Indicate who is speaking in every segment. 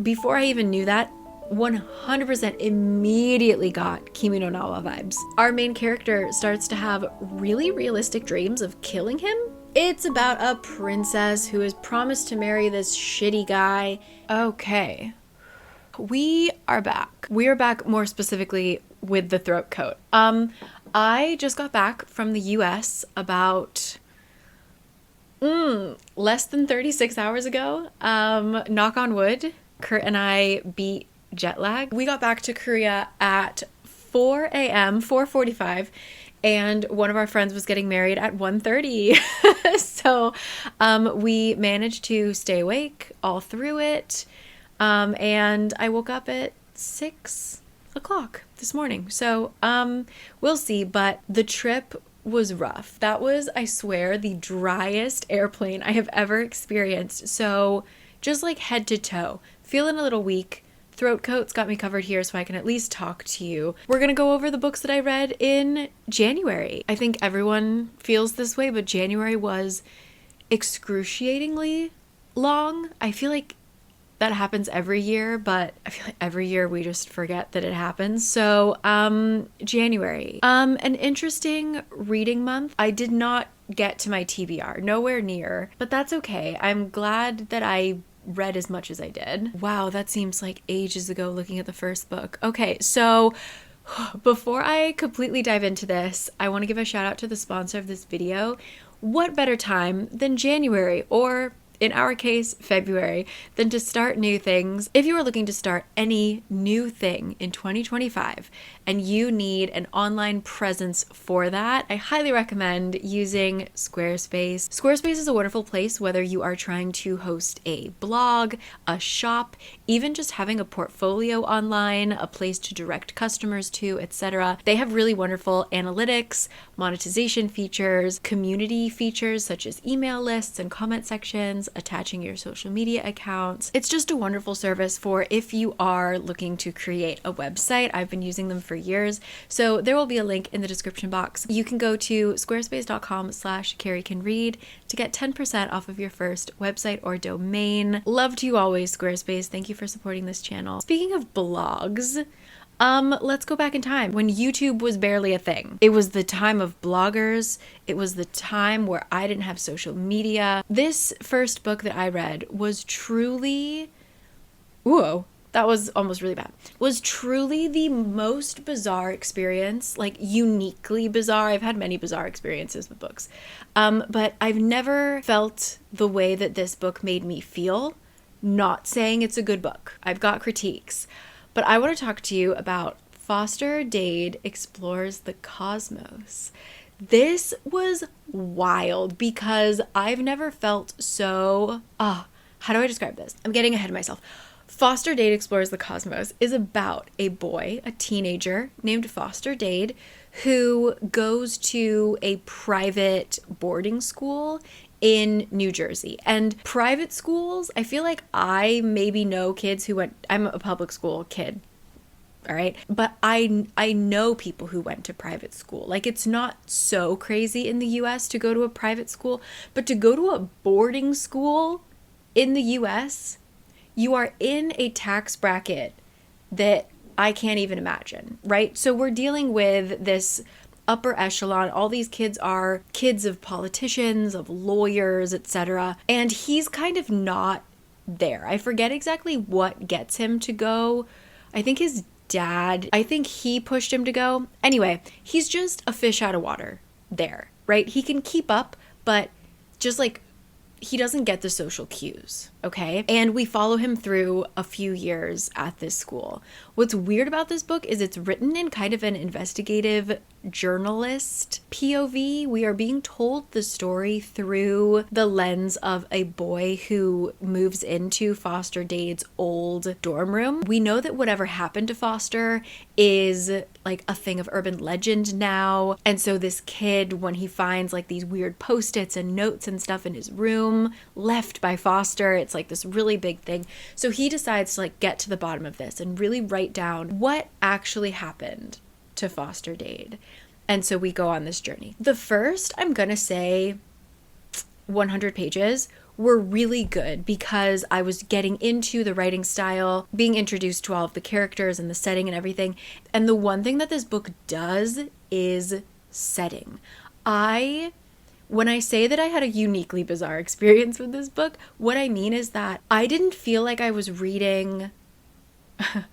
Speaker 1: Before I even knew that, 100% immediately got Kimi no Na wa vibes. Our main character starts to have really realistic dreams of killing him. It's about a princess who is promised to marry this shitty guy. Okay. We are back. We are back more specifically with the throat coat. I just got back from the US about less than 36 hours ago. Knock on wood, Kurt and I beat jet lag. We got back to Korea at 4 a.m., 4:45, and one of our friends was getting married at 1:30. So we managed to stay awake all through it. And I woke up at 6 o'clock this morning. So we'll see, but the trip was rough. That was, I swear, the driest airplane I have ever experienced. So just like head to toe, feeling a little weak. Throat coats got me covered here so I can at least talk to you. We're gonna go over the books that I read in January. I think everyone feels this way, but January was excruciatingly long. I feel like that happens every year, but I feel like every year we just forget that it happens. So, January. An interesting reading month. I did not get to my TBR, nowhere near, but that's okay. I'm glad that I read as much as I did. Wow, that seems like ages ago looking at the first book. Okay, so before I completely dive into this, I want to give a shout out to the sponsor of this video. What better time than January, or in our case, February, than to start new things. If you are looking to start any new thing in 2025 and you need an online presence for that, I highly recommend using Squarespace. Squarespace is a wonderful place whether you are trying to host a blog, a shop, even just having a portfolio online, a place to direct customers to, etc. They have really wonderful analytics, monetization features, community features such as email lists and comment sections, attaching your social media accounts. It's just a wonderful service for if you are looking to create a website. I've been using them for years, so there will be a link in the description box. You can go to squarespace.com/caricakes to get 10% off of your first website or domain. Love to you always, Squarespace. Thank you for supporting this channel. Speaking of blogs, let's go back in time when YouTube was barely a thing. It was the time of bloggers. It was the time where I didn't have social media. This first book that I read was truly, whoa, that was almost really bad, was truly the most bizarre experience, like uniquely bizarre. I've had many bizarre experiences with books, but I've never felt the way that this book made me feel. Not saying it's a good book. I've got critiques. But I want to talk to you about Foster Dade Explores the Cosmos. This was wild because I've never felt so... how do I describe this? I'm getting ahead of myself. Foster Dade Explores the Cosmos is about a boy, a teenager named Foster Dade, who goes to a private boarding school in New Jersey. And private schools, I feel like I maybe know kids who went, I'm a public school kid, all right? But I know people who went to private school. Like, it's not so crazy in the US to go to a private school, but to go to a boarding school in the US, you are in a tax bracket that I can't even imagine, right? So we're dealing with this upper echelon. All these kids are kids of politicians, of lawyers, etc. And he's kind of not there. I forget exactly what gets him to go. I think his dad, I think he pushed him to go. Anyway, he's just a fish out of water there, right? He can keep up, but just like he doesn't get the social cues, okay? And we follow him through a few years at this school. What's weird about this book is it's written in kind of an investigative journalist POV. We are being told the story through the lens of a boy who moves into Foster Dade's old dorm room. We know that whatever happened to Foster is like a thing of urban legend now. And so this kid, when he finds like these weird post-its and notes and stuff in his room left by Foster, it's like this really big thing. So he decides to like get to the bottom of this and really write down what actually happened to Foster Dade. And so we go on this journey. The first, I'm gonna say 100 pages were really good because I was getting into the writing style, being introduced to all of the characters and the setting and everything. And the one thing that this book does is setting. When I say that I had a uniquely bizarre experience with this book, what I mean is that I didn't feel like I was reading a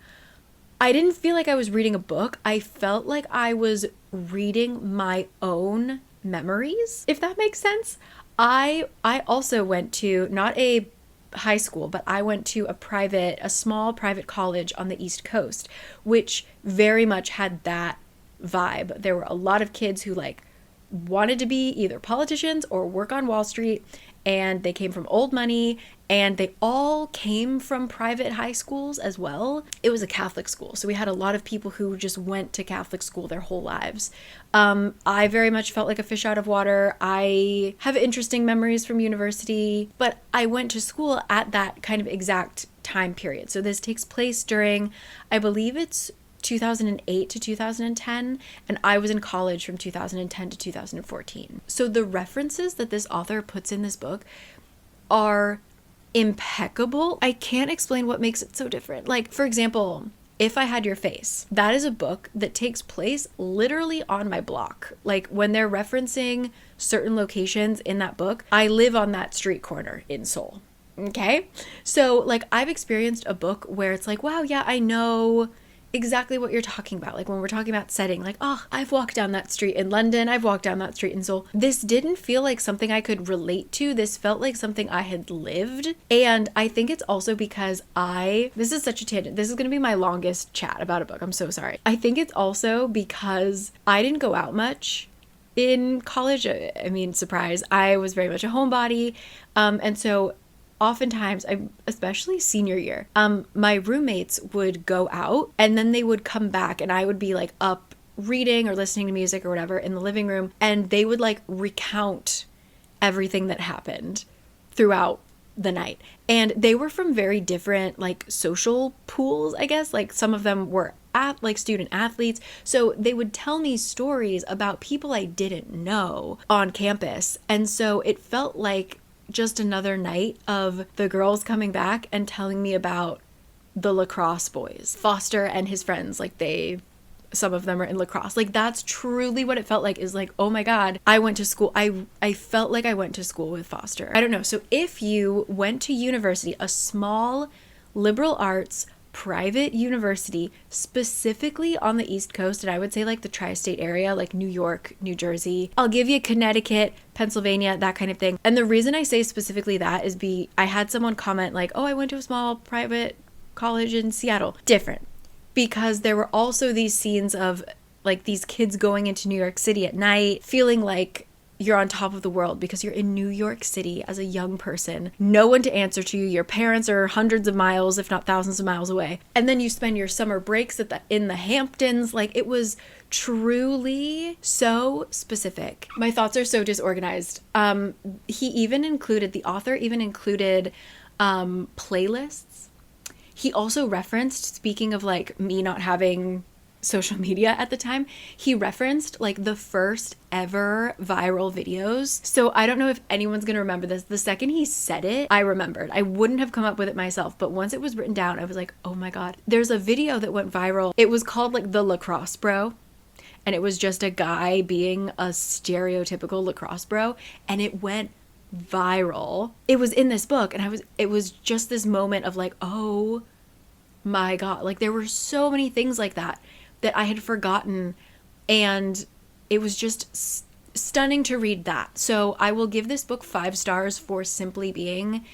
Speaker 1: book. I felt like I was reading my own memories, if that makes sense. I also went to not a high school, but I went to a small private college on the East Coast, which very much had that vibe. There were a lot of kids who like wanted to be either politicians or work on Wall Street, and they came from old money, and they all came from private high schools as well. It was a Catholic school, so we had a lot of people who just went to Catholic school their whole lives. I very much felt like a fish out of water. I have interesting memories from university, but I went to school at that kind of exact time period. So this takes place during, I believe it's 2008 to 2010, and I was in college from 2010 to 2014. So the references that this author puts in this book are impeccable. I can't explain what makes it so different. Like, for example, If I Had Your Face, that is a book that takes place literally on my block. Like, when they're referencing certain locations in that book, I live on that street corner in Seoul. Okay? So, like, I've experienced a book where it's like, wow, yeah, I know exactly what you're talking about. Like when we're talking about setting, like, oh, I've walked down that street in London, I've walked down that street in Seoul. This didn't feel like something I could relate to. This felt like something I had lived. And I think it's also because this is such a tangent. This is going to be my longest chat about a book. I'm so sorry. I think it's also because I didn't go out much in college. I mean, surprise, I was very much a homebody. And so oftentimes, especially senior year, my roommates would go out and then they would come back and I would be like up reading or listening to music or whatever in the living room, and they would like recount everything that happened throughout the night. And they were from very different like social pools, I guess. Like some of them were student athletes. So they would tell me stories about people I didn't know on campus. And so it felt like just another night of the girls coming back and telling me about the lacrosse boys, Foster and his friends. Like some of them are in lacrosse. Like that's truly what it felt like, is like, oh my God, I went to school. I felt like I went to school with Foster. I don't know. So if you went to university, a small liberal arts private university, specifically on the East Coast, and I would say like the tri-state area, like New York, New Jersey, I'll give you Connecticut, Pennsylvania, that kind of thing. And the reason I say specifically that is I had someone comment like, oh, I went to a small private college in Seattle. Different. Because there were also these scenes of like these kids going into New York City at night, feeling like you're on top of the world because you're in New York City as a young person, no one to answer to you. Your parents are hundreds of miles, if not thousands of miles away. And then you spend your summer breaks in the Hamptons. Like it was truly so specific. My thoughts are so disorganized. The author even included playlists. He also referenced, speaking of like me not having social media at the time, he referenced like the first ever viral videos. So I don't know if anyone's gonna remember this. The second he said it, I remembered. I wouldn't have come up with it myself, but once it was written down, I was like, oh my God. There's a video that went viral. It was called like the lacrosse bro, and it was just a guy being a stereotypical lacrosse bro, and it went viral. It was in this book, and it was just this moment of like, oh my God. Like there were so many things like that I had forgotten, and it was just stunning to read that. So I will give this book 5 stars for simply being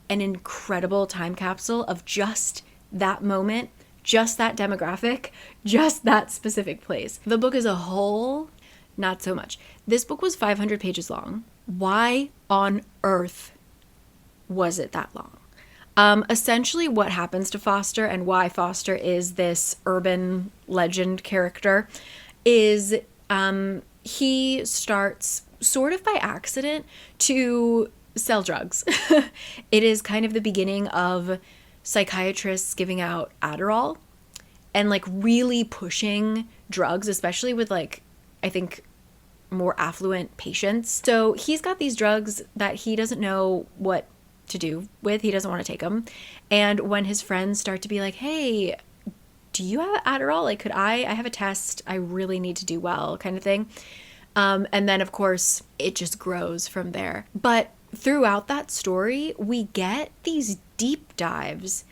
Speaker 1: an incredible time capsule of just that moment, just that demographic, just that specific place. The book as a whole, not so much. This book was 500 pages long. Why on earth was it that long? Essentially what happens to Foster and why Foster is this urban legend character is he starts sort of by accident to sell drugs. It is kind of the beginning of psychiatrists giving out Adderall and like really pushing drugs, especially with like, I think, more affluent patients. So he's got these drugs that he doesn't know what to do with. He doesn't want to take them. And when his friends start to be like, hey, do you have Adderall? Like, could I have a test. I really need to do well, kind of thing. And then, of course, it just grows from there. But throughout that story, we get these deep dives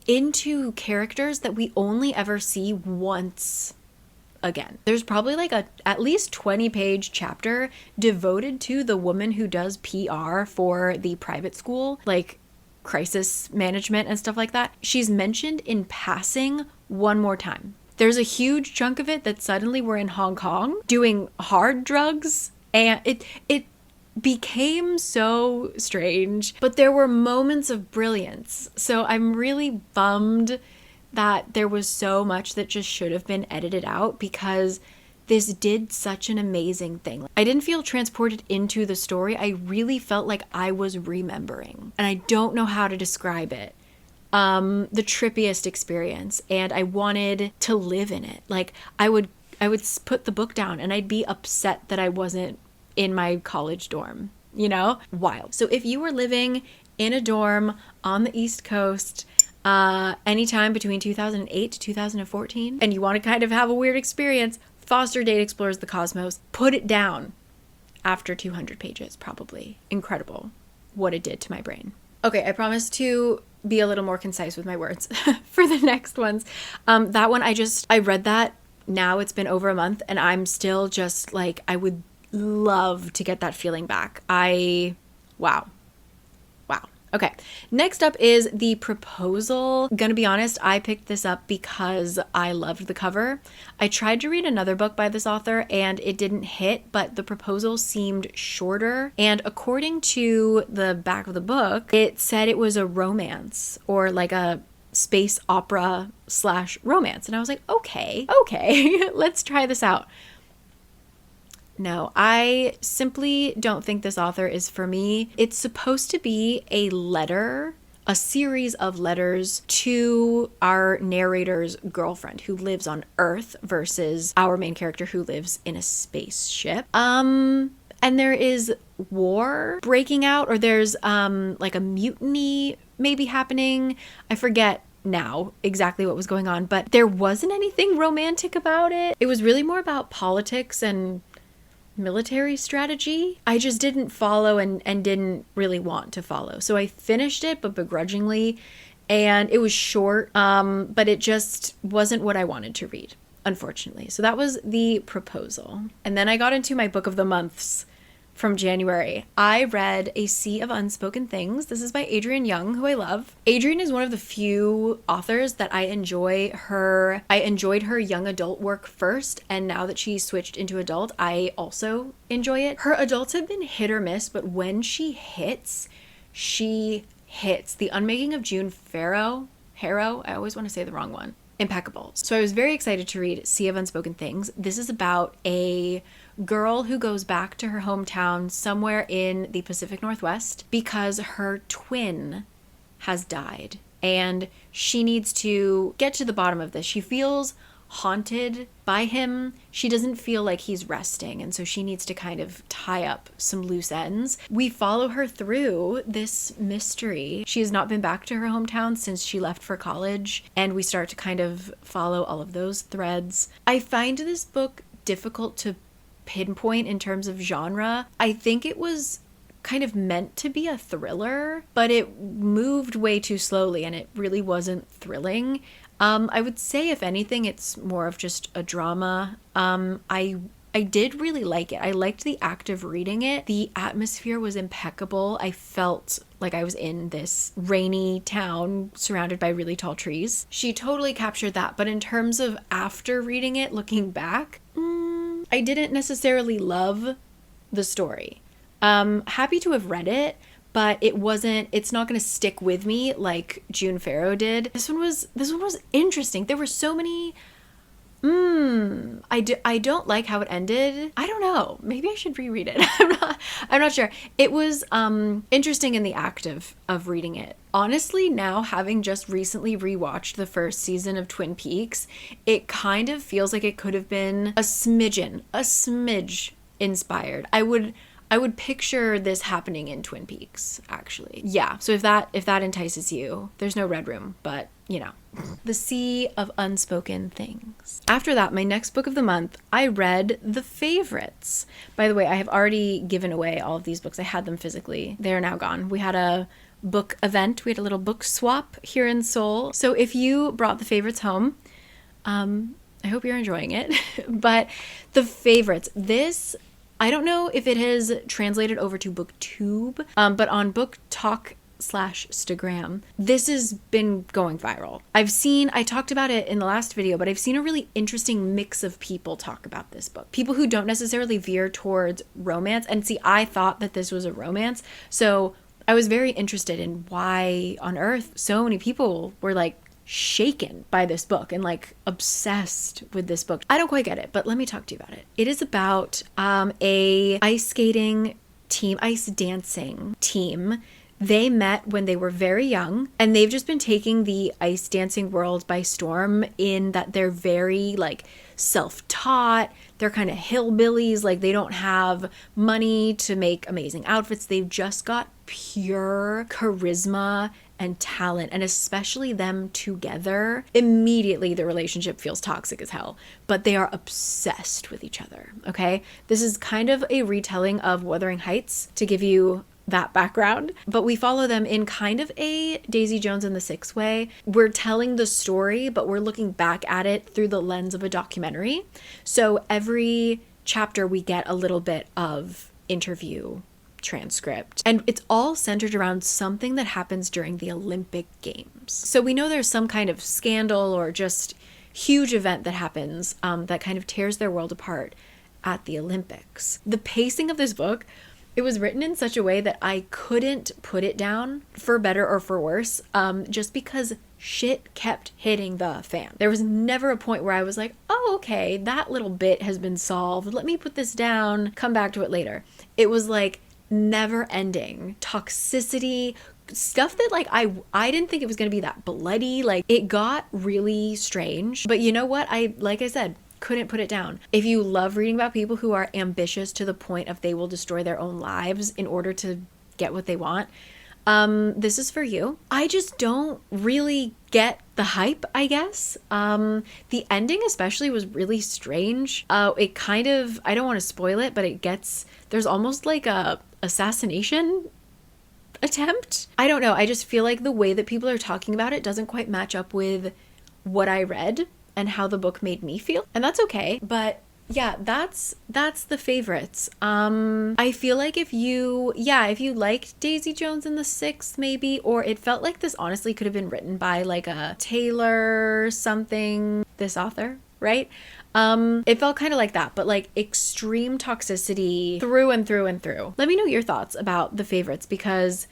Speaker 1: into characters that we only ever see once again. There's probably like a at least 20-page chapter devoted to the woman who does PR for the private school, like crisis management and stuff like that. She's mentioned in passing one more time. There's a huge chunk of it that suddenly we're in Hong Kong doing hard drugs, and it became so strange, but there were moments of brilliance. So I'm really bummed that there was so much that just should have been edited out, because this did such an amazing thing. I didn't feel transported into the story. I really felt like I was remembering, and I don't know how to describe it. The trippiest experience, and I wanted to live in it. Like, I would put the book down and I'd be upset that I wasn't in my college dorm, you know? Wild. So if you were living in a dorm on the East Coast, anytime between 2008 to 2014, and you want to kind of have a weird experience, Foster Dade Explores the Cosmos, put it down after 200 pages, probably. Incredible what it did to my brain. Okay, I promise to be a little more concise with my words for the next ones. That one, I read that, now it's been over a month, and I'm still just like, I would love to get that feeling back. Wow. Okay, next up is The Proposal. Gonna be honest, I picked this up because I loved the cover. I tried to read another book by this author and it didn't hit, but The Proposal seemed shorter. And according to the back of the book, it said it was a romance, or like a space opera / romance. And I was like, okay, let's try this out. No, I simply don't think this author is for me. It's supposed to be a letter, a series of letters to our narrator's girlfriend who lives on Earth versus our main character who lives in a spaceship. And there is war breaking out, or there's like a mutiny maybe happening. I forget now exactly what was going on, but there wasn't anything romantic about it. It was really more about politics and military strategy. I just didn't follow and didn't really want to follow. So I finished it, but begrudgingly, and it was short, but it just wasn't what I wanted to read, unfortunately. So that was The Proposal. And then I got into my book of the months from January. I read A Sea of Unspoken Things. This is by Adrienne Young, who I love. Adrienne is one of the few authors that I enjoyed her young adult work first, and now that she switched into adult, I also enjoy it. Her adults have been hit or miss, but when she hits, she hits. The Unmaking of June Harrow, I always want to say the wrong one. Impeccable. So I was very excited to read Sea of Unspoken Things. This is about a girl who goes back to her hometown somewhere in the Pacific Northwest because her twin has died, and she needs to get to the bottom of this. She feels haunted by him. She doesn't feel like he's resting, and so she needs to kind of tie up some loose ends. We follow her through this mystery. She has not been back to her hometown since she left for college, and we start to kind of follow all of those threads. I find this book difficult to pinpoint in terms of genre. I think it was kind of meant to be a thriller, but it moved way too slowly and it really wasn't thrilling. I would say, if anything, it's more of just a drama. I did really like it. I liked the act of reading it. The atmosphere was impeccable. I felt like I was in this rainy town surrounded by really tall trees. She totally captured that. But in terms of after reading it, looking back, I didn't necessarily love the story. Happy to have read it, but it's not going to stick with me like June Harrow did. This one was interesting. There were so many, I don't like how it ended. I don't know. Maybe I should reread it. I'm not sure. It was, interesting in the act of reading it. Honestly, now having just recently rewatched the first season of Twin Peaks, it kind of feels like it could have been a smidge inspired. I would picture this happening in Twin Peaks, actually. Yeah, so if that entices you, there's no red room, but you know. The Sea of Unspoken Things. After that, my next book of the month, I read The Favorites. By the way, I have already given away all of these books. I had them physically. They are now gone. We had a book event. We had a little book swap here in Seoul. So if you brought The Favorites home, I hope you're enjoying it. But The Favorites, this, I don't know if it has translated over to BookTube, but on booktok/Stagram, this has been going viral. I talked about it in the last video, but I've seen a really interesting mix of people talk about this book. People who don't necessarily veer towards romance. And see, I thought that this was a romance. So I was very interested in why on earth so many people were like shaken by this book and like obsessed with this book. I don't quite get it, but let me talk to you about it. It is about a ice skating team, ice dancing team. They met when they were very young, and they've just been taking the ice dancing world by storm in that they're very like self-taught. They're kind of hillbillies. Like they don't have money to make amazing outfits. They've just got pure charisma and talent, and especially them together, immediately the relationship feels toxic as hell, but they are obsessed with each other. Okay. This is kind of a retelling of Wuthering Heights to give you that background, but we follow them in kind of a Daisy Jones and the Six way. We're telling the story, but we're looking back at it through the lens of a documentary. So every chapter we get a little bit of interview transcript, and it's all centered around something that happens during the Olympic Games. So we know there's some kind of scandal or just huge event that happens that kind of tears their world apart at the Olympics. The pacing of this book, it was written in such a way that I couldn't put it down for better or for worse, just because shit kept hitting the fan. There was never a point where I was like, oh, okay, that little bit has been solved. Let me put this down, come back to it later. It was like never ending toxicity, stuff that like I didn't think it was going to be that bloody. Like it got really strange, but you know what? Like I said, couldn't put it down. If you love reading about people who are ambitious to the point of they will destroy their own lives in order to get what they want, this is for you. I just don't really get the hype, I guess. The ending especially was really strange. It kind of, I don't want to spoil it, but there's almost like a assassination attempt. I don't know. I just feel like the way that people are talking about it doesn't quite match up with what I read and how the book made me feel. And that's okay. But yeah, that's The Favorites. I feel like if you liked Daisy Jones and the Six, maybe, or it felt like this honestly could have been written by like a Taylor something, this author, right? It felt kind of like that, but like extreme toxicity through and through and through. Let me know your thoughts about The Favorites, because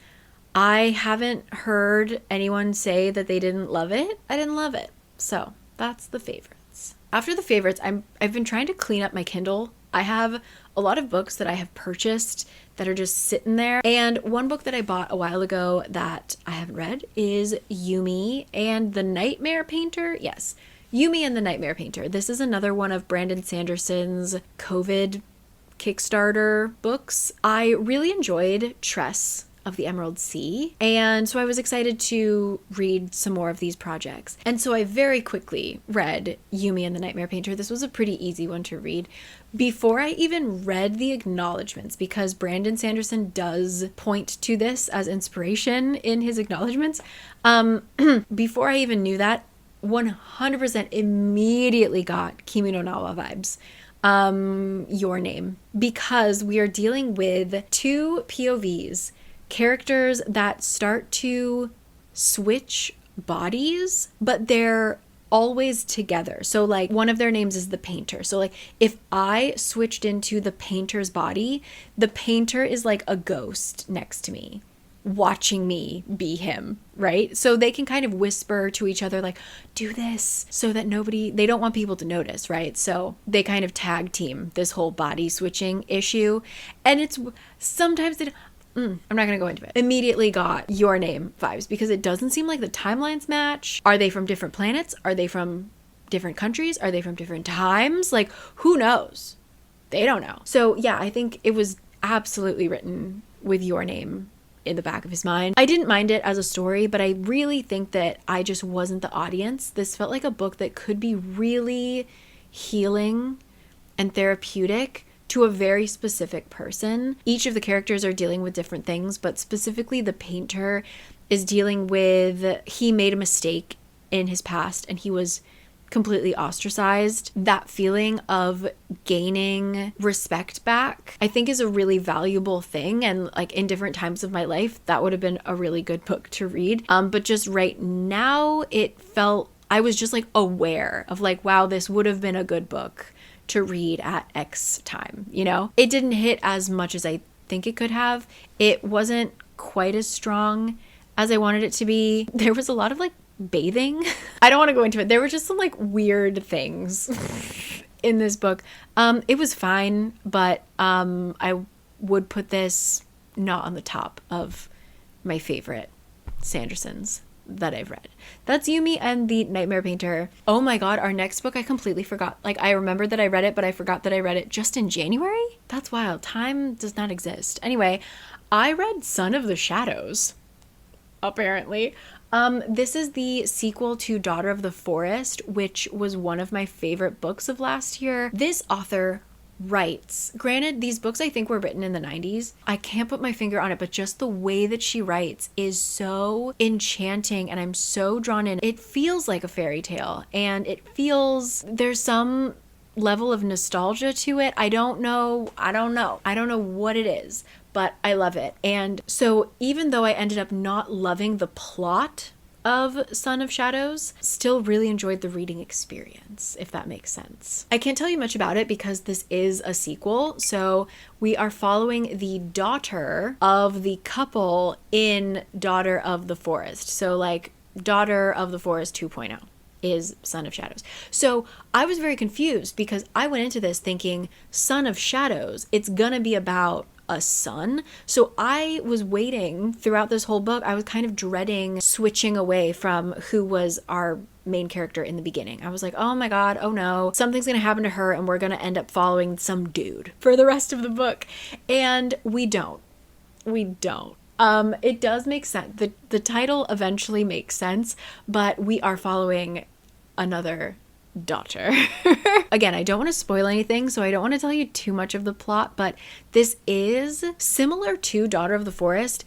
Speaker 1: I haven't heard anyone say that they didn't love it. I didn't love it. So that's The Favorites. After The Favorites, I've been trying to clean up my Kindle. I have a lot of books that I have purchased that are just sitting there. And one book that I bought a while ago that I haven't read is Yumi and the Nightmare Painter. Yes, Yumi and the Nightmare Painter. This is another one of Brandon Sanderson's COVID Kickstarter books. I really enjoyed Tress of the Emerald Sea, and so I was excited to read some more of these projects. And so I very quickly read Yumi and the Nightmare Painter. This was a pretty easy one to read. Before I even read the acknowledgments, because Brandon Sanderson does point to this as inspiration in his acknowledgments, before I even knew that, 100% immediately got Kimi no Na wa vibes. Your Name, because we are dealing with two POVs, characters that start to switch bodies, but they're always together. So like one of their names is the painter. So like if I switched into the painter's body, the painter is like a ghost next to me, watching me be him, right? So they can kind of whisper to each other like, do this, so that they don't want people to notice, right? So they kind of tag team this whole body switching issue. And it's sometimes I'm not going to go into it. Immediately got Your Name vibes, because it doesn't seem like the timelines match. Are they from different planets? Are they from different countries? Are they from different times? Like, who knows? They don't know. So yeah, I think it was absolutely written with your name in the back of his mind. I didn't mind it as a story, but I really think that I just wasn't the audience. This felt like a book that could be really healing and therapeutic to a very specific person. Each of the characters are dealing with different things, but specifically the painter is dealing with, he made a mistake in his past and he was completely ostracized. That feeling of gaining respect back, I think, is a really valuable thing. And like in different times of my life, that would have been a really good book to read. But just right now, it felt, I was just like aware of like, wow, this would have been a good book to read at X time, you know? It didn't hit as much as I think it could have. It wasn't quite as strong as I wanted it to be. There was a lot of like bathing. I don't want to go into it. There were just some like weird things in this book. It was fine, but I would put this not on the top of my favorite Sandersons that I've read. That's Yumi and the Nightmare Painter. Oh my god, our next book I completely forgot. Like, I remembered that I read it, but I forgot that I read it just in January? That's wild. Time does not exist. Anyway, I read Son of the Shadows, apparently. This is the sequel to Daughter of the Forest, which was one of my favorite books of last year. This author writes, granted, these books I think were written in the 90s. I can't put my finger on it, but just the way that she writes is so enchanting and I'm so drawn in. It feels like a fairy tale and it feels, there's some level of nostalgia to it. I don't know what it is, but I love it. And so even though I ended up not loving the plot of Son of Shadows, still really enjoyed the reading experience, if that makes sense. I can't tell you much about it because this is a sequel. So we are following the daughter of the couple in Daughter of the Forest. So like Daughter of the Forest 2.0 is Son of Shadows. So I was very confused because I went into this thinking Son of Shadows, it's gonna be about a son. So I was waiting throughout this whole book. I was kind of dreading switching away from who was our main character in the beginning. I was like, oh my god, oh no, something's gonna happen to her and we're gonna end up following some dude for the rest of the book. And we don't. It does make sense. The title eventually makes sense, but we are following another daughter. Again, I don't want to spoil anything, so I don't want to tell you too much of the plot, but this is similar to Daughter of the Forest.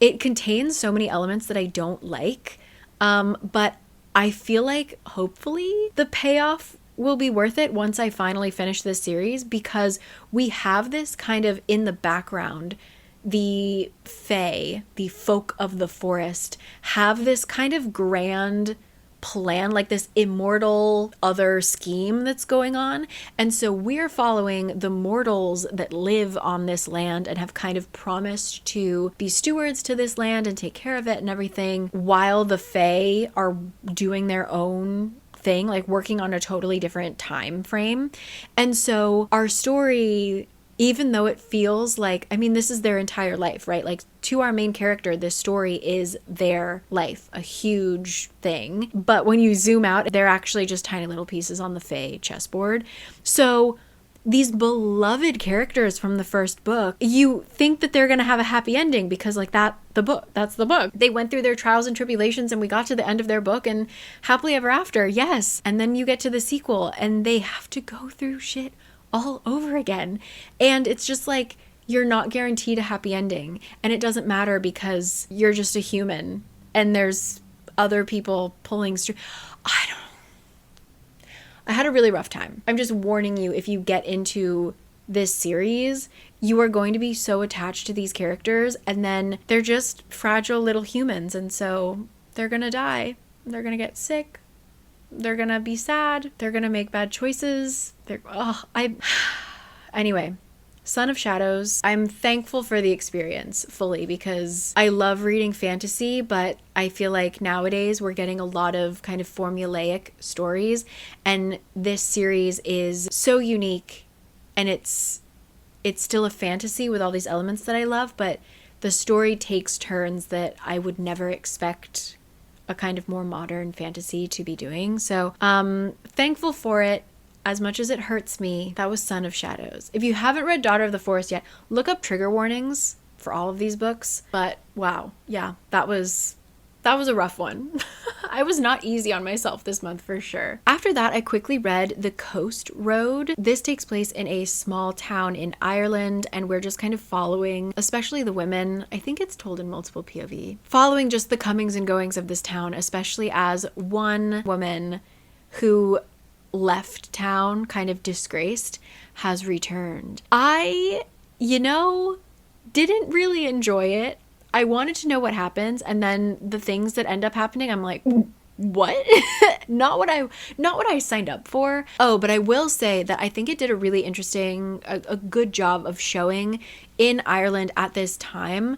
Speaker 1: It contains so many elements that I don't like, but I feel like hopefully the payoff will be worth it once I finally finish this series, because we have this kind of in the background, the fae, the folk of the forest, have this kind of grand plan, like this immortal other scheme that's going on. And so we're following the mortals that live on this land and have kind of promised to be stewards to this land and take care of it and everything, while the fae are doing their own thing, like working on a totally different time frame. And so our story, even though it feels like, I mean, this is their entire life, right? Like to our main character, this story is their life, a huge thing. But when you zoom out, they're actually just tiny little pieces on the Fae chessboard. So these beloved characters from the first book, you think that they're going to have a happy ending because like that's the book. They went through their trials and tribulations and we got to the end of their book and happily ever after. Yes. And then you get to the sequel and they have to go through shit all over again. And it's just like, you're not guaranteed a happy ending. And it doesn't matter because you're just a human and there's other people pulling strings. I don't know. I had a really rough time. I'm just warning you, if you get into this series, you are going to be so attached to these characters and then they're just fragile little humans. And so they're going to die. They're going to get sick. They're gonna be sad. They're gonna make bad choices. Anyway, Son of Shadows. I'm thankful for the experience fully because I love reading fantasy, but I feel like nowadays we're getting a lot of kind of formulaic stories, and this series is so unique, and it's still a fantasy with all these elements that I love, but the story takes turns that I would never expect a kind of more modern fantasy to be doing. So thankful for it. as much as it hurts me, that was Son of Shadows. If you haven't read Daughter of the Forest yet, look up trigger warnings for all of these books. But wow, yeah, that was a rough one. I was not easy on myself this month for sure. After that, I quickly read The Coast Road. This takes place in a small town in Ireland, and we're just kind of following, especially the women. I think it's told in multiple POV. Following just the comings and goings of this town, especially as one woman who left town kind of disgraced has returned. I, didn't really enjoy it. I wanted to know what happens, and then the things that end up happening, I'm like, what? not what I signed up for. Oh, but I will say that I think it did a really interesting, a good job of showing in Ireland at this time,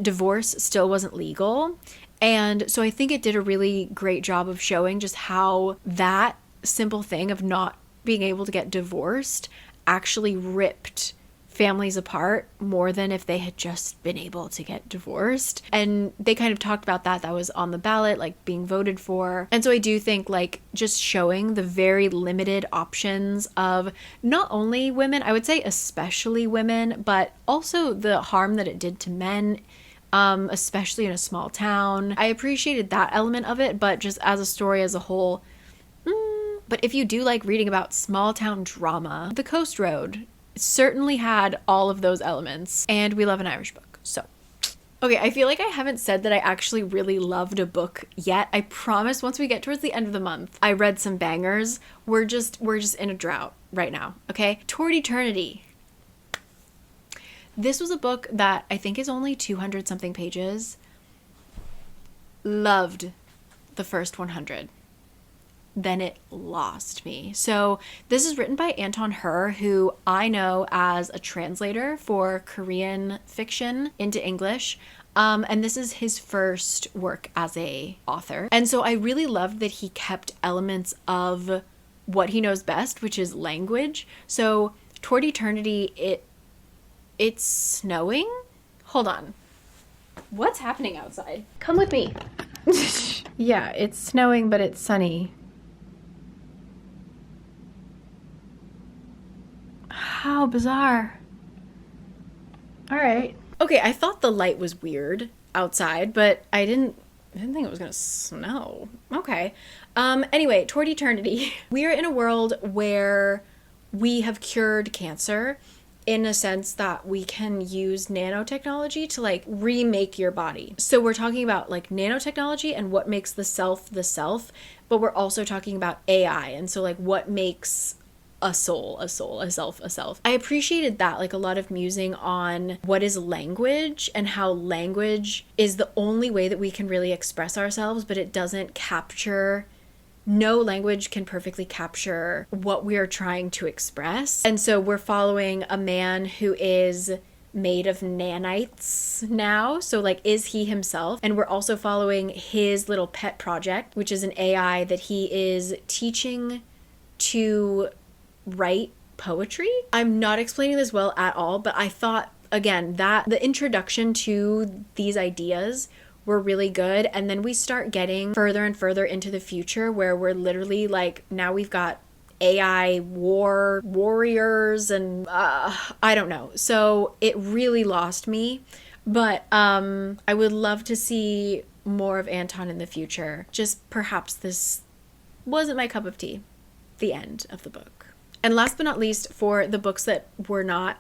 Speaker 1: divorce still wasn't legal. And so I think it did a really great job of showing just how that simple thing of not being able to get divorced actually ripped families apart more than if they had just been able to get divorced. And they kind of talked about that was on the ballot, like being voted for. And so I do think like just showing the very limited options of not only women, I would say especially women, but also the harm that it did to men, especially in a small town. I appreciated that element of it, but just as a story as a whole, but if you do like reading about small town drama, The Coast Road certainly had all of those elements, and we love an Irish book. So okay, I feel like I haven't said that I actually really loved a book yet. I promise once we get towards the end of the month, I read some bangers. We're just in a drought right now, okay? Toward Eternity. This was a book that I think is only 200 something pages. Loved the first 100. Then it lost me. So this is written by Anton, who I know as a translator for Korean fiction into English. And this is his first work as a author. And so I really loved that he kept elements of what he knows best, which is language. So Toward Eternity, it's snowing? Hold on. What's happening outside? Come with me. Yeah, it's snowing, but it's sunny. How bizarre. All right. Okay, I thought the light was weird outside, but I didn't think it was gonna snow. Okay. Anyway, Toward Eternity. We are in a world where we have cured cancer in a sense that we can use nanotechnology to like remake your body. So we're talking about like nanotechnology and what makes the self, but we're also talking about AI. And so like what makes a soul, a self. I appreciated that, like a lot of musing on what is language and how language is the only way that we can really express ourselves, but it doesn't capture, no language can perfectly capture what we are trying to express. And so we're following a man who is made of nanites now. So like, is he himself? And we're also following his little pet project, which is an AI that he is teaching to write poetry. I'm not explaining this well at all, but I thought, again, that the introduction to these ideas were really good. And then we start getting further and further into the future where we're literally like, now we've got AI warriors and I don't know. So it really lost me, but I would love to see more of Anton in the future. Just perhaps this wasn't my cup of tea. The end of the book. And last but not least, for the books that were not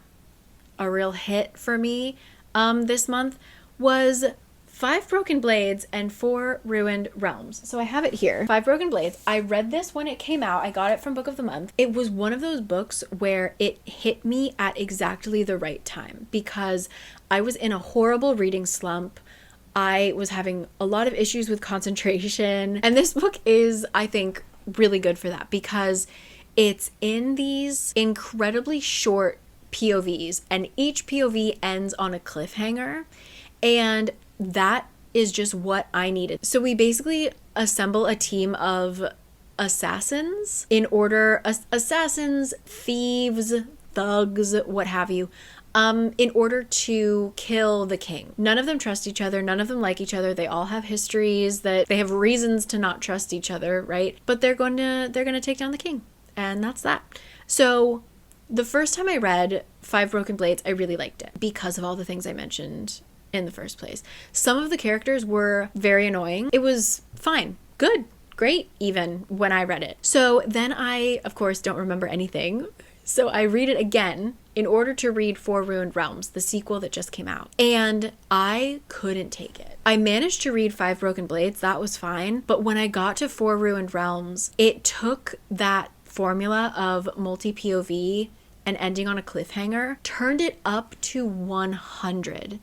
Speaker 1: a real hit for me this month, was 5 Broken Blades and 4 Ruined Realms. So I have it here. 5 Broken Blades. I read this when it came out. I got it from Book of the Month. It was one of those books where it hit me at exactly the right time because I was in a horrible reading slump. I was having a lot of issues with concentration. And this book is, I think, really good for that because it's in these incredibly short POVs, and each POV ends on a cliffhanger, and that is just what I needed. So we basically assemble a team of assassins in order, assassins, thieves, thugs, what have you, in order to kill the king. None of them trust each other. None of them like each other. They all have histories that they have reasons to not trust each other, right? But they're going to take down the king. And that's that. So the first time I read Five Broken Blades, I really liked it because of all the things I mentioned in the first place. Some of the characters were very annoying. It was fine, good, great, even when I read it. So then I, of course, don't remember anything. So I read it again in order to read Four Ruined Realms, the sequel that just came out. And I couldn't take it. I managed to read Five Broken Blades, that was fine. But when I got to Four Ruined Realms, it took that formula of multi-POV and ending on a cliffhanger, turned it up to 100.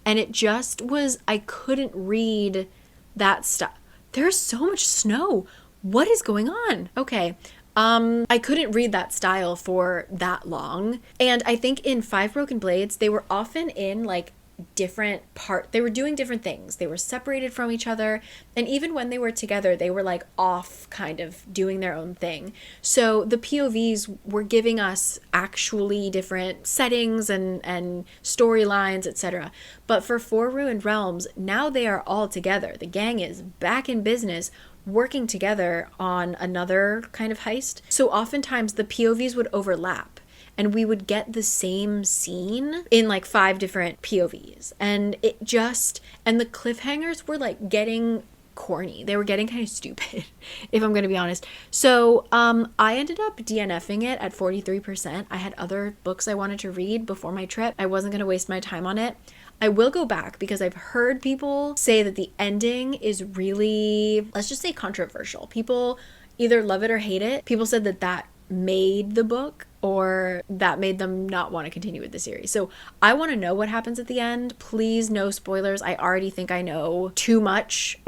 Speaker 1: And it just was, I couldn't read that stuff. There's so much snow. What is going on? Okay. I couldn't read that style for that long. And I think in Five Broken Blades, they were often in like different they were doing different things. They were separated from each other. And even when they were together, they were like off kind of doing their own thing. So the POVs were giving us actually different settings and storylines, etc. But for Four Ruined Realms, now they are all together. The gang is back in business, working together on another kind of heist. So oftentimes the POVs would overlap and we would get the same scene in like 5 different POVs. And it just, and the cliffhangers were like getting corny. They were getting kind of stupid, if I'm going to be honest. So I ended up DNFing it at 43%. I had other books I wanted to read before my trip. I wasn't going to waste my time on it. I will go back because I've heard people say that the ending is really, let's just say, controversial. People either love it or hate it. People said that that made the book or that made them not want to continue with the series. So I want to know what happens at the end. Please, no spoilers. I already think I know too much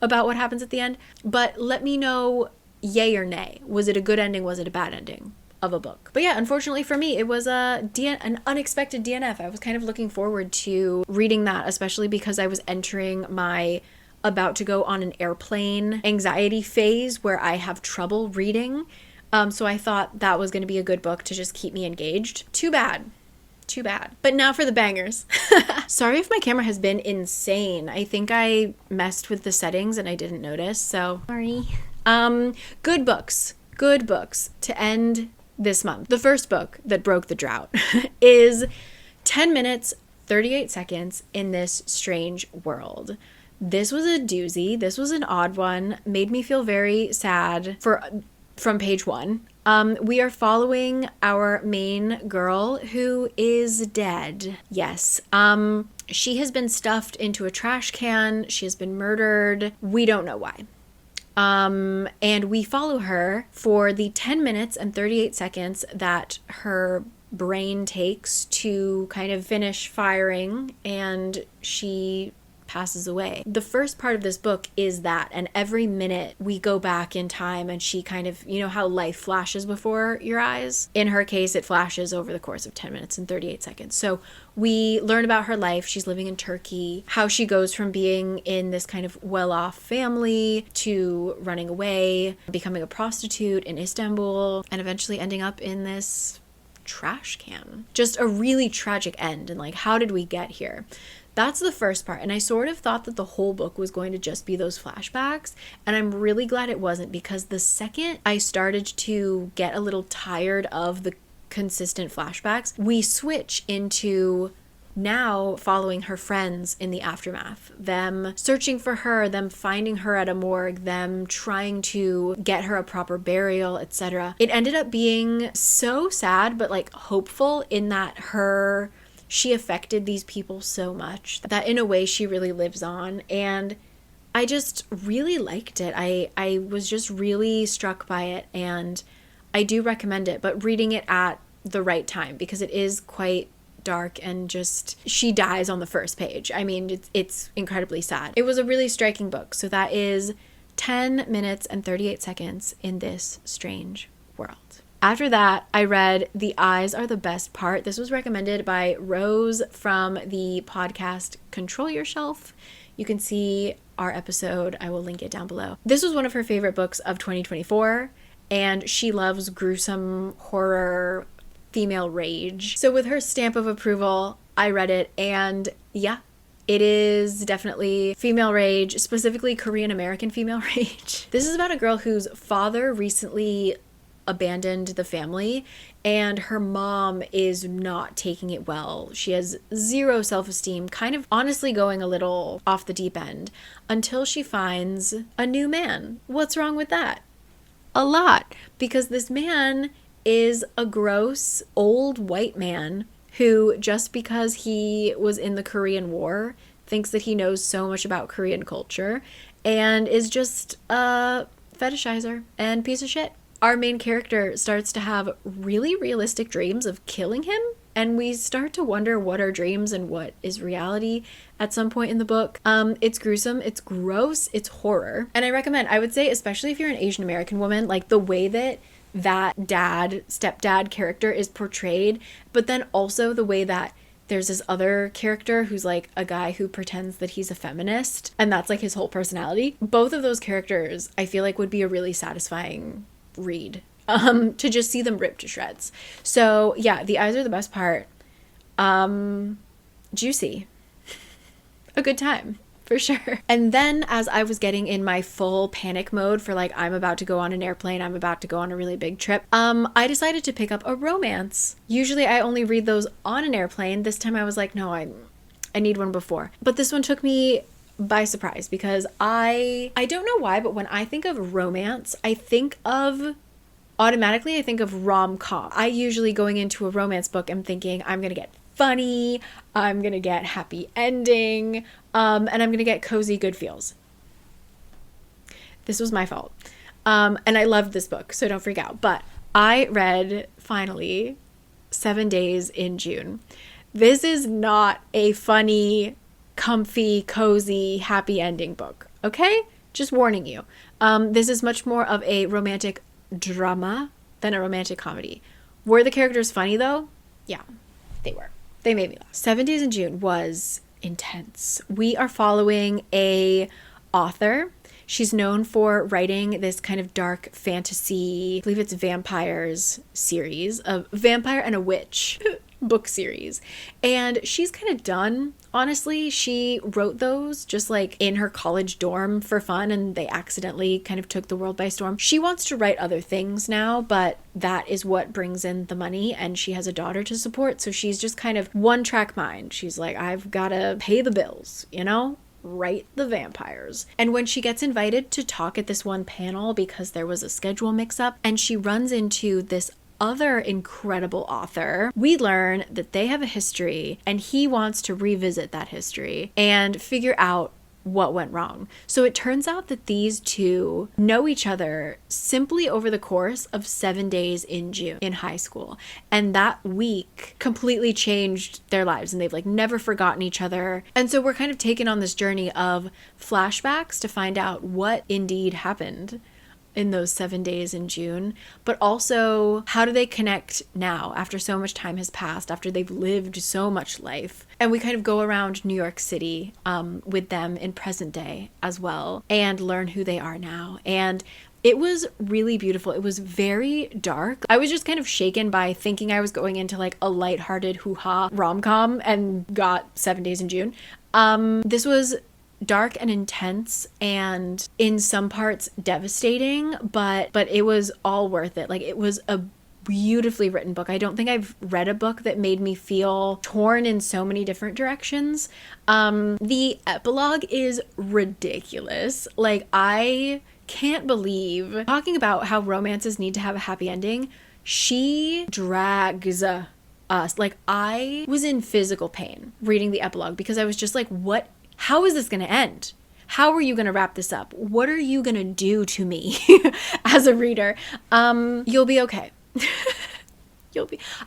Speaker 1: about what happens at the end. But let me know yay or nay. Was it a good ending? Was it a bad ending of a book? But yeah, unfortunately for me, it was an unexpected DNF. I was kind of looking forward to reading that, especially because I was entering my about to go on an airplane anxiety phase where I have trouble reading. So I thought that was going to be a good book to just keep me engaged. Too bad. But now for the bangers. Sorry if my camera has been insane. I think I messed with the settings and I didn't notice, so sorry. Good books to end this month. The first book that broke the drought is 10 minutes, 38 seconds in this strange world. This was a doozy. This was an odd one. Made me feel very sad from page 1. We are following our main girl who is dead. Yes. She has been stuffed into a trash can. She has been murdered. We don't know why. And we follow her for the 10 minutes and 38 seconds that her brain takes to kind of finish firing, and she passes away. The first part of this book is that, and every minute we go back in time and she kind of, you know how life flashes before your eyes? In her case, it flashes over the course of 10 minutes and 38 seconds. So we learn about her life. She's living in Turkey, how she goes from being in this kind of well-off family to running away, becoming a prostitute in Istanbul, and eventually ending up in this trash can. Just a really tragic end. And like, how did we get here? That's the first part. And I sort of thought that the whole book was going to just be those flashbacks. And I'm really glad it wasn't, because the second I started to get a little tired of the consistent flashbacks, we switch into now following her friends in the aftermath, them searching for her, them finding her at a morgue, them trying to get her a proper burial, etc. It ended up being so sad, but like hopeful, in that she affected these people so much that in a way she really lives on. And I just really liked it. I was just really struck by it, and I do recommend it, but reading it at the right time, because it is quite dark, and just, she dies on the first page. I mean, it's incredibly sad. It was a really striking book. So that is 10 minutes and 38 seconds in this strange world. After that, I read The Eyes Are the Best Part. This was recommended by Rose from the podcast Control Your Shelf. You can see our episode. I will link it down below. This was one of her favorite books of 2024, and she loves gruesome horror, female rage. So with her stamp of approval, I read it, and yeah, it is definitely female rage, specifically Korean American female rage. This is about a girl whose father recently abandoned the family, and her mom is not taking it well. She has zero self-esteem, kind of honestly going a little off the deep end, until she finds a new man. What's wrong with that? A lot, because this man is a gross old white man who, just because he was in the Korean War, thinks that he knows so much about Korean culture and is just a fetishizer and piece of shit. Our main character starts to have really realistic dreams of killing him, and we start to wonder what are dreams and what is reality at some point in the book. It's gruesome, it's gross, it's horror. And I recommend, I would say, especially if you're an Asian American woman, like the way that stepdad character is portrayed, but then also the way that there's this other character who's like a guy who pretends that he's a feminist, and that's like his whole personality. Both of those characters, I feel like, would be a really satisfying read, to just see them ripped to shreds. So yeah, the eyes are the best part. Juicy. A good time. For sure. And then as I was getting in my full panic mode for like, I'm about to go on an airplane, I'm about to go on a really big trip, I decided to pick up a romance. Usually I only read those on an airplane. This time I was like, no, I need one before. But this one took me by surprise, because I don't know why, but when I think of romance, automatically I think of rom-com. I usually, going into a romance book, am thinking I'm gonna get funny, I'm gonna get happy ending, and I'm gonna get cozy good feels. This was my fault. And I loved this book, so don't freak out. But I read, finally, 7 Days in June. This is not a funny, comfy, cozy, happy ending book, okay? Just warning you. This is much more of a romantic drama than a romantic comedy. Were the characters funny though? Yeah, they were. They made me laugh. 7 Days in June was intense. We are following a author. She's known for writing this kind of dark fantasy, I believe it's vampires series, a vampire and a witch book series. And she's kind of done, honestly. She wrote those just like in her college dorm for fun, and they accidentally kind of took the world by storm. She wants to write other things now, but that is what brings in the money, and she has a daughter to support, so she's just kind of one track mind. She's like, I've gotta pay the bills, you know? Write the vampires. And when she gets invited to talk at this one panel, because there was a schedule mix-up, and she runs into this other incredible author, we learn that they have a history, and he wants to revisit that history and figure out what went wrong. So it turns out that these two know each other simply over the course of 7 days in June in high school. And that week completely changed their lives, and they've like never forgotten each other. And so we're kind of taken on this journey of flashbacks to find out what indeed happened in those 7 days in June, but also how do they connect now after so much time has passed, after they've lived so much life. And we kind of go around New York City with them in present day as well, and learn who they are now. And it was really beautiful. It was very dark. I was just kind of shaken by thinking I was going into like a lighthearted hoo-ha rom-com and got 7 Days in June. This was dark and intense, and in some parts devastating, but it was all worth it. Like, it was a beautifully written book. I don't think I've read a book that made me feel torn in so many different directions. The epilogue is ridiculous. Like, I can't believe, talking about how romances need to have a happy ending, she drags us. Like, I was in physical pain reading the epilogue, because I was just like, how is this going to end? How are you going to wrap this up? What are you going to do to me as a reader? You'll be okay.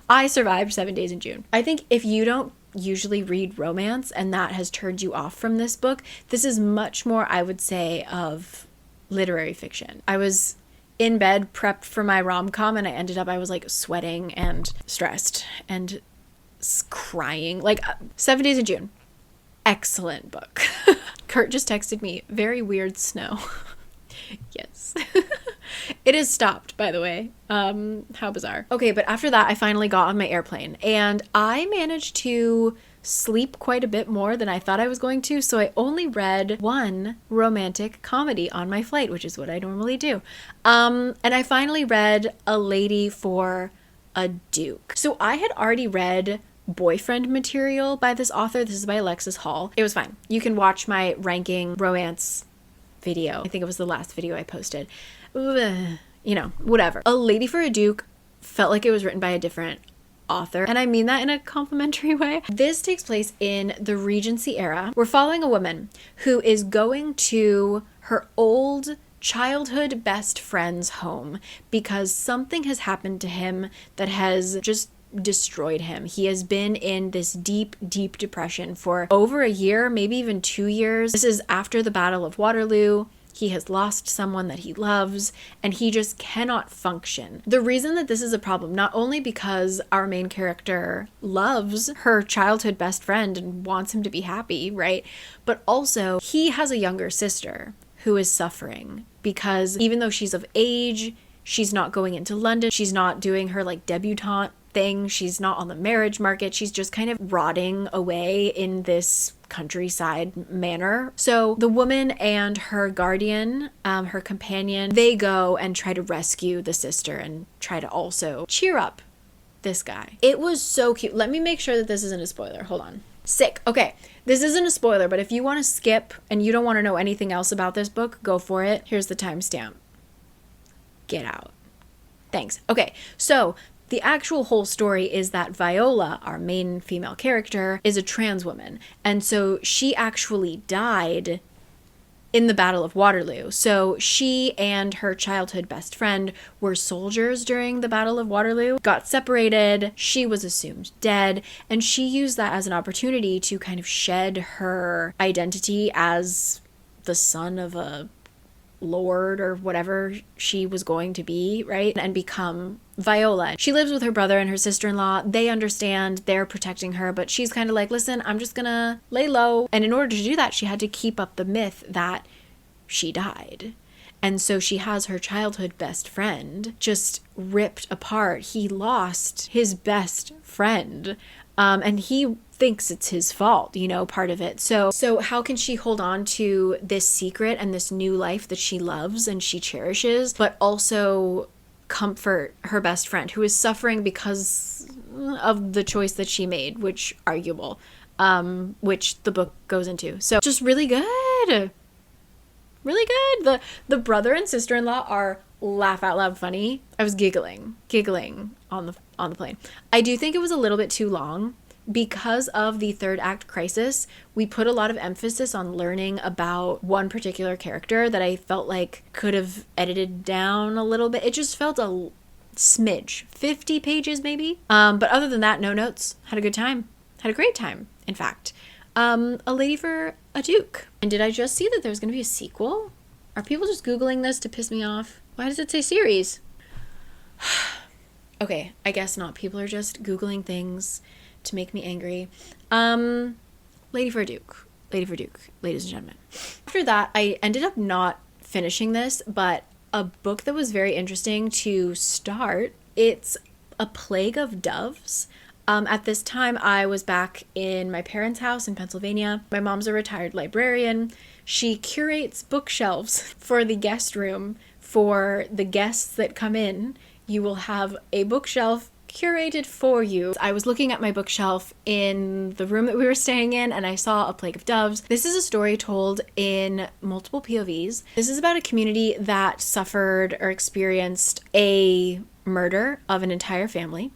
Speaker 1: I survived 7 Days in June. I think if you don't usually read romance and that has turned you off from this book, this is much more, I would say, of literary fiction. I was in bed prepped for my rom-com, and I was like sweating and stressed and crying. Like, 7 Days in June. Excellent book. Kurt just texted me, very weird snow. Yes. It has stopped, by the way. How bizarre. Okay, but after that, I finally got on my airplane, and I managed to sleep quite a bit more than I thought I was going to, so I only read one romantic comedy on my flight, which is what I normally do. And I finally read A Lady for a Duke. So I had already read boyfriend material by this author. This is by Alexis Hall. It was fine. You can watch my ranking romance video. I think it was the last video I posted. You know, whatever. A Lady for a Duke felt like it was written by a different author, and I mean that in a complimentary way. This takes place in the Regency era. We're following a woman who is going to her old childhood best friend's home because something has happened to him that has just destroyed him. He has been in this deep depression for over a year, maybe even 2 years. This is after the Battle of Waterloo. He has lost someone that he loves, and he just cannot function. The reason that this is a problem, not only because our main character loves her childhood best friend and wants him to be happy, right? But also, he has a younger sister who is suffering because even though she's of age, she's not going into London, she's not doing her like debutante thing, she's not on the marriage market, she's just kind of rotting away in this countryside manor. So the woman and her guardian, her companion, they go and try to rescue the sister and try to also cheer up this guy. It was so cute. Let me make sure that this isn't a spoiler. Hold on. Sick. Okay, this isn't a spoiler, but if you want to skip and you don't want to know anything else about this book, go for it. Here's the timestamp. Get out. Thanks. Okay, so the actual whole story is that Viola, our main female character, is a trans woman. And so she actually died in the Battle of Waterloo. So she and her childhood best friend were soldiers during the Battle of Waterloo, got separated, she was assumed dead, and she used that as an opportunity to kind of shed her identity as the son of a lord or whatever she was going to be, right? And become Viola. She lives with her brother and her sister-in-law. They understand, they're protecting her, but she's kind of like, listen, I'm just gonna lay low. And in order to do that, she had to keep up the myth that she died. And so she has her childhood best friend just ripped apart. He lost his best friend. And he thinks it's his fault, you know, part of it. So how can she hold on to this secret and this new life that she loves and she cherishes, but also comfort her best friend who is suffering because of the choice that she made, which arguable, which the book goes into. So just really good. Really good. The brother and sister-in-law are laugh out loud funny. I was giggling on the plane. I do think it was a little bit too long. Because of the third act crisis, we put a lot of emphasis on learning about one particular character that I felt like could have edited down a little bit. It just felt a smidge, 50 pages maybe. But other than that, no notes. Had a good time. Had a great time, in fact. A Lady for a Duke. And did I just see that there's going to be a sequel? Are people just Googling this to piss me off? Why does it say series? Okay, I guess not. People are just Googling things to make me angry. Lady for a Duke, ladies and gentlemen. After that, I ended up not finishing this, but a book that was very interesting to start. It's A Plague of Doves. At this time, I was back in my parents' house in Pennsylvania. My mom's a retired librarian. She curates bookshelves for the guest room. For the guests that come in, you will have a bookshelf curated for you. I was looking at my bookshelf in the room that we were staying in, and I saw A Plague of Doves. This is a story told in multiple POVs. This is about a community that suffered or experienced a murder of an entire family,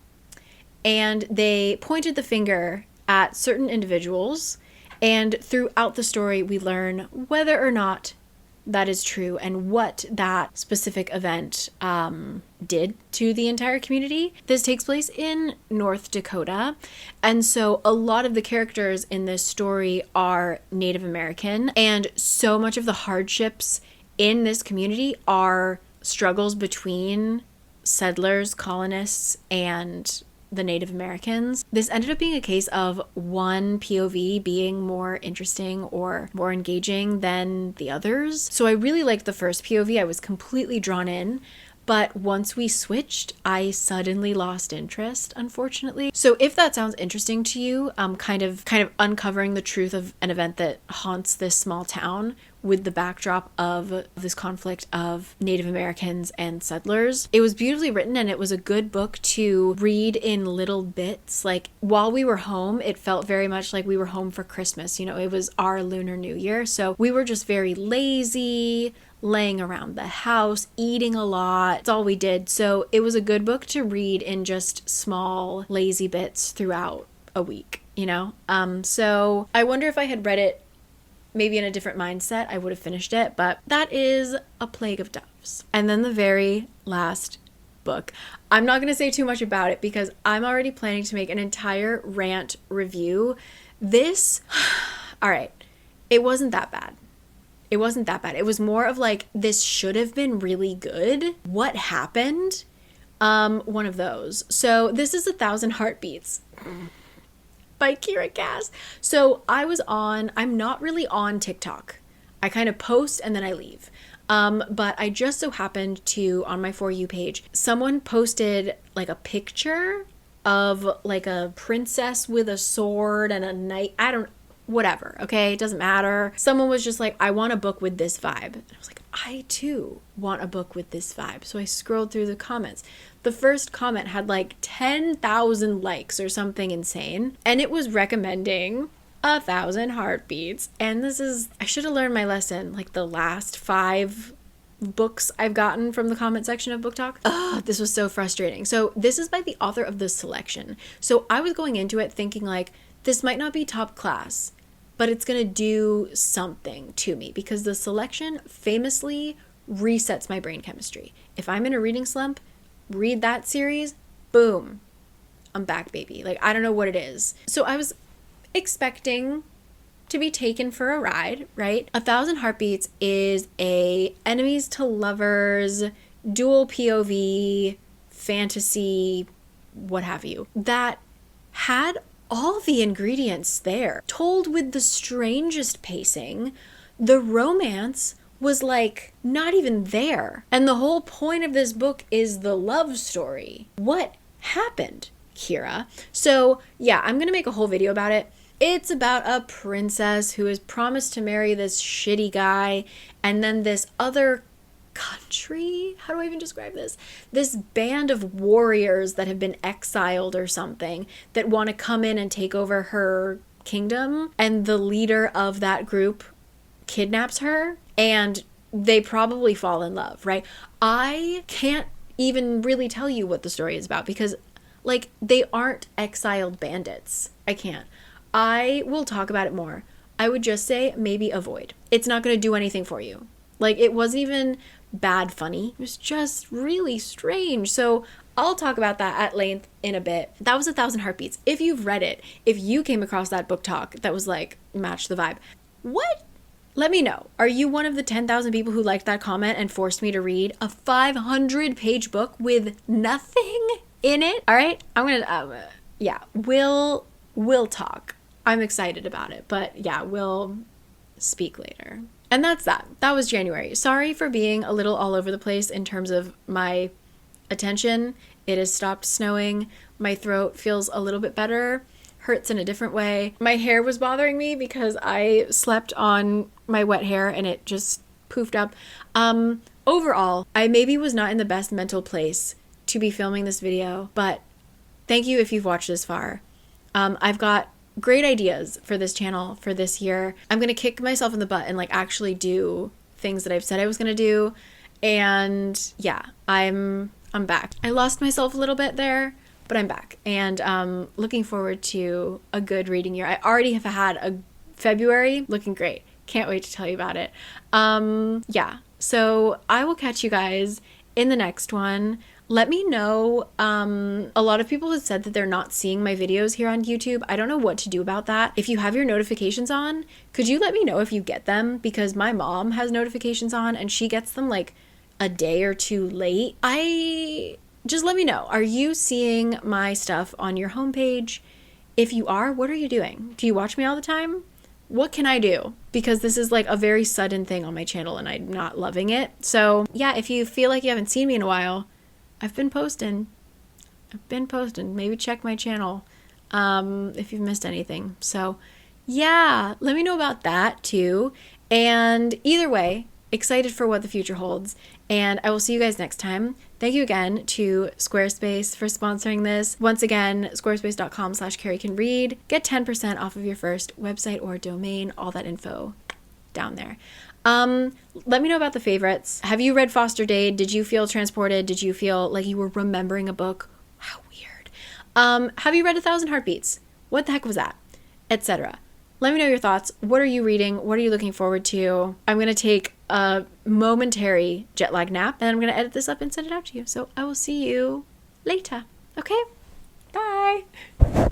Speaker 1: and they pointed the finger at certain individuals, and throughout the story we learn whether or not that is true and what that specific event did to the entire community. This takes place in North Dakota, and so a lot of the characters in this story are Native American, and so much of the hardships in this community are struggles between settlers, colonists, and the Native Americans. This ended up being a case of one POV being more interesting or more engaging than the others. So I really liked the first POV. I was completely drawn in. But once we switched, I suddenly lost interest, unfortunately. So if that sounds interesting to you, kind of uncovering the truth of an event that haunts this small town with the backdrop of this conflict of Native Americans and settlers. It was beautifully written, and it was a good book to read in little bits. Like, while we were home, it felt very much like we were home for Christmas. You know, it was our Lunar New Year. So we were just very lazy, laying around the house, eating a lot. That's all we did. So it was a good book to read in just small, lazy bits throughout a week, you know? So I wonder if I had read it maybe in a different mindset, I would have finished it, but that is A Plague of Doves. And then the very last book. I'm not going to say too much about it because I'm already planning to make an entire rant review. This, all right, it wasn't that bad. It wasn't that bad. It was more of like, this should have been really good. What happened? One of those. So this is 1,000 Heartbeats by caricakes. So I'm not really on TikTok. I kind of post and then I leave. But I just so happened to, on my For You page, someone posted like a picture of like a princess with a sword and a knight. Whatever, okay? It doesn't matter. Someone was just like, I want a book with this vibe. And I was like, I too want a book with this vibe. So I scrolled through the comments. The first comment had like 10,000 likes or something insane. And it was recommending 1,000 Heartbeats. And I should have learned my lesson. Like the last 5 books I've gotten from the comment section of BookTok. This was so frustrating. So this is by the author of The Selection. So I was going into it thinking like, this might not be top class, but it's going to do something to me because The Selection famously resets my brain chemistry. If I'm in a reading slump, read that series, boom, I'm back, baby. Like, I don't know what it is. So I was expecting to be taken for a ride, right? 1,000 Heartbeats is a enemies to lovers, dual POV, fantasy, what have you, that had all the ingredients there, told with the strangest pacing. The romance was like not even there. And the whole point of this book is the love story. What happened, Keira? So yeah, I'm gonna make a whole video about it. It's about a princess who is promised to marry this shitty guy, and then this other country, how do I even describe this? This band of warriors that have been exiled or something that want to come in and take over her kingdom, and the leader of that group kidnaps her and they probably fall in love, right? I can't even really tell you what the story is about because like they aren't exiled bandits. I can't. I will talk about it more. I would just say maybe avoid. It's not going to do anything for you. Like, it wasn't even bad funny. It was just really strange. So I'll talk about that at length in a bit. That was 1,000 Heartbeats. If you've read it, if you came across that book talk that was like, match the vibe, what? Let me know. Are you one of the 10,000 people who liked that comment and forced me to read a 500-page book with nothing in it? All right, I'm gonna, yeah, we'll talk. I'm excited about it, but yeah, we'll speak later. And that's that. That was January. Sorry for being a little all over the place in terms of my attention. It has stopped snowing. My throat feels a little bit better. Hurts in a different way. My hair was bothering me because I slept on my wet hair and it just poofed up. Overall, I maybe was not in the best mental place to be filming this video, but thank you if you've watched this far. I've got great ideas for this channel for this year. I'm gonna kick myself in the butt and like actually do things that I've said I was gonna do. And yeah, I'm back. I lost myself a little bit there, but I'm back. And looking forward to a good reading year. I already have had a February looking great. Can't wait to tell you about it. Yeah, so I will catch you guys in the next one. Let me know. A lot of people have said that they're not seeing my videos here on YouTube. I don't know what to do about that. If you have your notifications on, could you let me know if you get them? Because my mom has notifications on and she gets them like a day or two late. Just let me know. Are you seeing my stuff on your homepage? If you are, what are you doing? Do you watch me all the time? what can I do? Because this is like a very sudden thing on my channel and I'm not loving it. So yeah, if you feel like you haven't seen me in a while, I've been posting. Maybe check my channel if you've missed anything. So yeah, let me know about that too. And either way, excited for what the future holds. And I will see you guys next time. Thank you again to Squarespace for sponsoring this. Once again, squarespace.com/caricakes. Get 10% off of your first website or domain, all that info down there. Let me know about the favorites. Have you read Foster Dade? Did you feel transported? Did you feel like you were remembering a book? How weird. Have you read 1,000 Heartbeats? What the heck was that? Etc. Let me know your thoughts. What are you reading? What are you looking forward to? I'm going to take a momentary jet lag nap and I'm going to edit this up and send it out to you. So I will see you later. Okay? Bye.